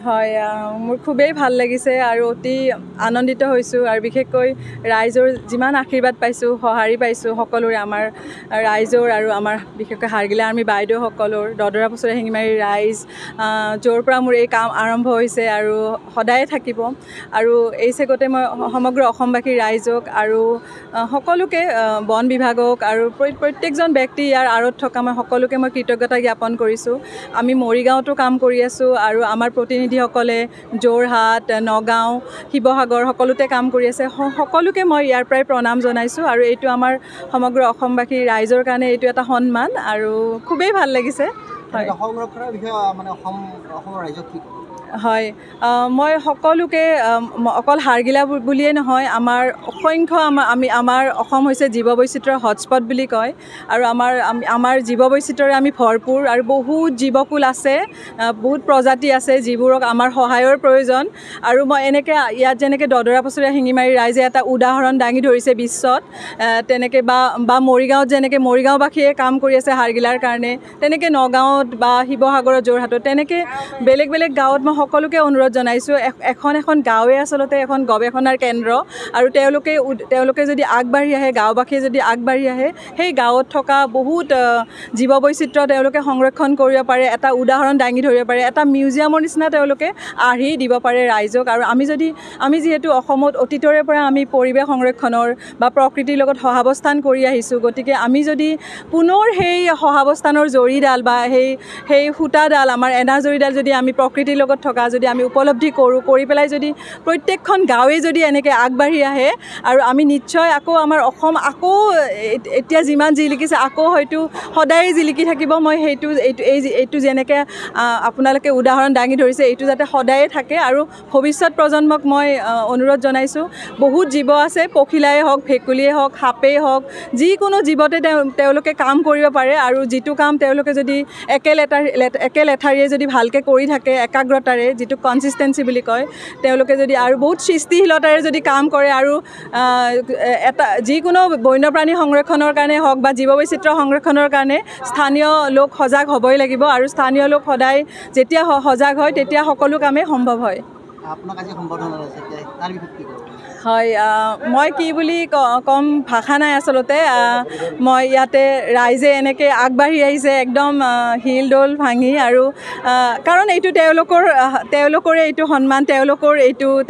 হয়, মোৰ খুবেই ভাল লাগিছে আৰু অতি আনন্দিত হৈছোঁ আৰু বিশেষকৈ ৰাইজৰ যিমান আশীৰ্বাদ পাইছোঁ, সঁহাৰি পাইছোঁ সকলোৰে, আমাৰ ৰাইজৰ আৰু আমাৰ বিশেষকৈ হাড়গিলা আৰ্মি বাইদেউসকলৰ, দদৰা পছৰিয়া শিঙিমাৰীৰ ৰাইজ, য'ৰ পৰা মোৰ এই কাম আৰম্ভ হৈছে আৰু সদায়ে থাকিব। আৰু এই চেগতে মই সমগ্ৰ অসমবাসীৰ ৰাইজক আৰু সকলোকে, বন বিভাগক আৰু প্ৰত্যেকজন ব্যক্তি ইয়াৰ আঁৰত থকা মই সকলোকে মই কৃতজ্ঞতা জ্ঞাপন কৰিছোঁ। আমি মৰিগাঁৱতো কাম কৰি আছোঁ আৰু আমাৰ প্ৰতিনিধিসকলে যোৰহাট, নগাঁও, শিৱসাগৰ সকলোতে কাম কৰি আছে। সকলোকে মই ইয়াৰ পৰাই প্ৰণাম জনাইছোঁ আৰু এইটো আমাৰ সমগ্ৰ অসমবাসীৰ ৰাইজৰ কাৰণে এইটো এটা সন্মান আৰু খুবেই ভাল লাগিছে। হয়, সংৰক্ষণৰ বিষয়ে মানে অসমৰ ৰাইজক কি ক'ব? হয়, মই সকলোকে অকল হাড়গিলা বুলিয়েই নহয়, আমাৰ অসংখ্য আমাৰ অসম হৈছে জীৱ বৈচিত্ৰ্যৰ হটস্পট বুলি কয় আৰু আমাৰ জীৱ বৈচিত্ৰ্যৰে আমি ভৰপূৰ আৰু বহুত জীৱকুল আছে, বহুত প্ৰজাতি আছে যিবোৰক আমাৰ সহায়ৰ প্ৰয়োজন। আৰু মই এনেকৈ ইয়াত যেনেকৈ দদৰা পছৰিয়া শিঙিমাৰী ৰাইজে এটা উদাহৰণ দাঙি ধৰিছে বিশ্বত, তেনেকৈ বা মৰিগাঁৱত যেনেকৈ মৰিগাঁওবাসীয়ে কাম কৰি আছে হাড়গিলাৰ কাৰণে, তেনেকৈ নগাঁৱত বা শিৱসাগৰত, যোৰহাটত, তেনেকৈ বেলেগ বেলেগ গাঁৱত মই সকলোকে অনুৰোধ জনাইছোঁ, এখন গাঁৱে আচলতে এখন গৱেষণাৰ কেন্দ্ৰ আৰু তেওঁলোকে যদি আগবাঢ়ি আহে, গাঁওবাসীয়ে যদি আগবাঢ়ি আহে, সেই গাঁৱত থকা বহুত জীৱ বৈচিত্ৰ্য তেওঁলোকে সংৰক্ষণ কৰিব পাৰে, এটা উদাহৰণ দাঙি ধৰিব পাৰে, এটা মিউজিয়ামৰ নিচিনা তেওঁলোকে আৰ্হি দিব পাৰে ৰাইজক। আৰু আমি যিহেতু অসমত অতীতৰে পৰা আমি পৰিৱেশ সংৰক্ষণৰ বা প্ৰকৃতিৰ লগত সহাৱস্থান কৰি আহিছোঁ, গতিকে আমি যদি পুনৰ সেই সহাৱস্থানৰ জৰীডাল বা সেই সূতাডাল, আমাৰ এনাজৰীডাল যদি আমি প্ৰকৃতিৰ লগত থকা যদি আমি উপলব্ধি কৰি পেলাই যদি প্ৰত্যেকখন গাঁৱে যদি এনেকৈ আগবাঢ়ি আহে, আৰু আমি নিশ্চয় আমাৰ অসম এতিয়া যিমান জিলিকিছে হয়তো সদায় জিলিকি থাকিব। মই এইটো যেনেকৈ আপোনালোকে উদাহৰণ দাঙি ধৰিছে, এইটো যাতে সদায়ে থাকে। আৰু ভৱিষ্যত প্ৰজন্মক মই অনুৰোধ জনাইছোঁ, বহুত জীৱ আছে, পখিলাই হওক, ভেকুলীয়ে হওক, সাপেই হওক, যিকোনো জীৱতে তেওঁলোকে কাম কৰিব পাৰে আৰু যিটো কাম তেওঁলোকে যদি একে লেঠাৰিয়ে যদি ভালকৈ কৰি থাকে, একাগ্ৰতাৰে, যিটো কনচিষ্টেঞ্চি বুলি কয়, তেওঁলোকে যদি আৰু বহুত সৃষ্টিশীলতাৰে যদি কাম কৰে আৰু যিকোনো বন্যপ্ৰাণী সংৰক্ষণৰ কাৰণে হওক বা জীৱ বৈচিত্ৰ্য সংৰক্ষণৰ কাৰণে স্থানীয় লোক সজাগ হ'বই লাগিব আৰু স্থানীয় লোক সদায় যেতিয়া সজাগ হয় তেতিয়া সকলো কামেই সম্ভৱ হয়। হয়, মই কি বুলি ক'ম, ভাষা নাই আচলতে। মই ইয়াতে ৰাইজে এনেকৈ আগবাঢ়ি আহিছে একদম শিল দৌল ভাঙি, আৰু কাৰণ এইটো তেওঁলোকৰে এইটো সন্মান,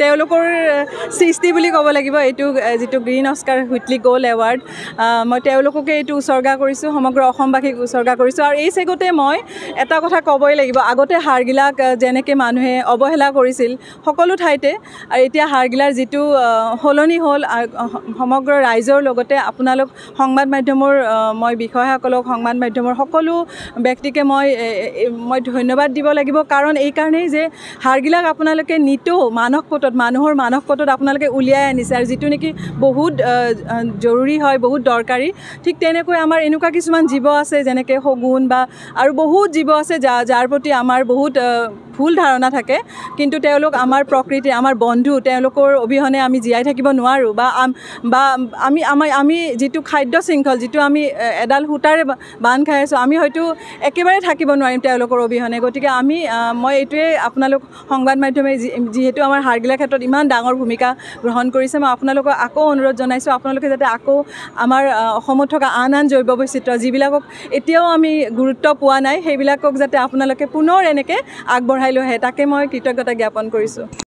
তেওঁলোকৰ সৃষ্টি বুলি ক'ব লাগিব। এইটো যিটো green Oscar Whitley gold award, মই তেওঁলোককে এইটো উৎসৰ্গা কৰিছোঁ, সমগ্ৰ অসমবাসীক উৎসৰ্গা কৰিছোঁ। আৰু এই চেগতে মই এটা কথা ক'বই লাগিব, আগতে হাড়গিলাক যেনেকৈ মানুহে অৱহেলা কৰিছিল সকলো ঠাইতে, আৰু এতিয়া হাড়গিলাৰ যিটো সলনি হ'ল, সমগ্ৰ ৰাইজৰ লগতে আপোনালোক সংবাদ মাধ্যমৰ মই বিষয়াসকলক, সংবাদ মাধ্যমৰ সকলো ব্যক্তিকে মই ধন্যবাদ দিব লাগিব। কাৰণ এইকাৰণেই যে হাড়গিলাক আপোনালোকে নিতৌ মানুহৰ মানসপটত আপোনালোকে উলিয়াই আনিছে, আৰু যিটো নেকি বহুত জৰুৰী হয়, বহুত দৰকাৰী। ঠিক তেনেকৈ আমাৰ এনেকুৱা কিছুমান জীৱ আছে যেনেকৈ শগুন বা আৰু বহুত জীৱ আছে যাৰ প্ৰতি আমাৰ বহুত ভুল ধাৰণা থাকে, কিন্তু তেওঁলোক আমাৰ প্ৰকৃতি, আমাৰ বন্ধু, তেওঁলোকৰ অবিহনে আমি জীয়াই থাকিব নোৱাৰোঁ। বা আমি যিটো খাদ্য শৃংখল, যিটো আমি এডাল সূতাৰে বান্ধ খাই আছোঁ, আমি হয়তো একেবাৰে থাকিব নোৱাৰিম তেওঁলোকৰ অবিহনে। গতিকে মই এইটোৱে আপোনালোক সংবাদ মাধ্যমে যিহেতু আমাৰ হাড়গিলাৰ ক্ষেত্ৰত ইমান ডাঙৰ ভূমিকা গ্ৰহণ কৰিছে, মই আপোনালোকক আকৌ অনুৰোধ জনাইছোঁ, আপোনালোকে যাতে আকৌ আমাৰ অসমত থকা আন জৈৱ বৈচিত্ৰ্য যিবিলাকক এতিয়াও আমি গুৰুত্ব পোৱা নাই, সেইবিলাকক যাতে আপোনালোকে পুনৰ এনেকৈ আগবঢ়াই লৈ আহে, তাকে মই কৃতজ্ঞতা জ্ঞাপন কৰিছোঁ।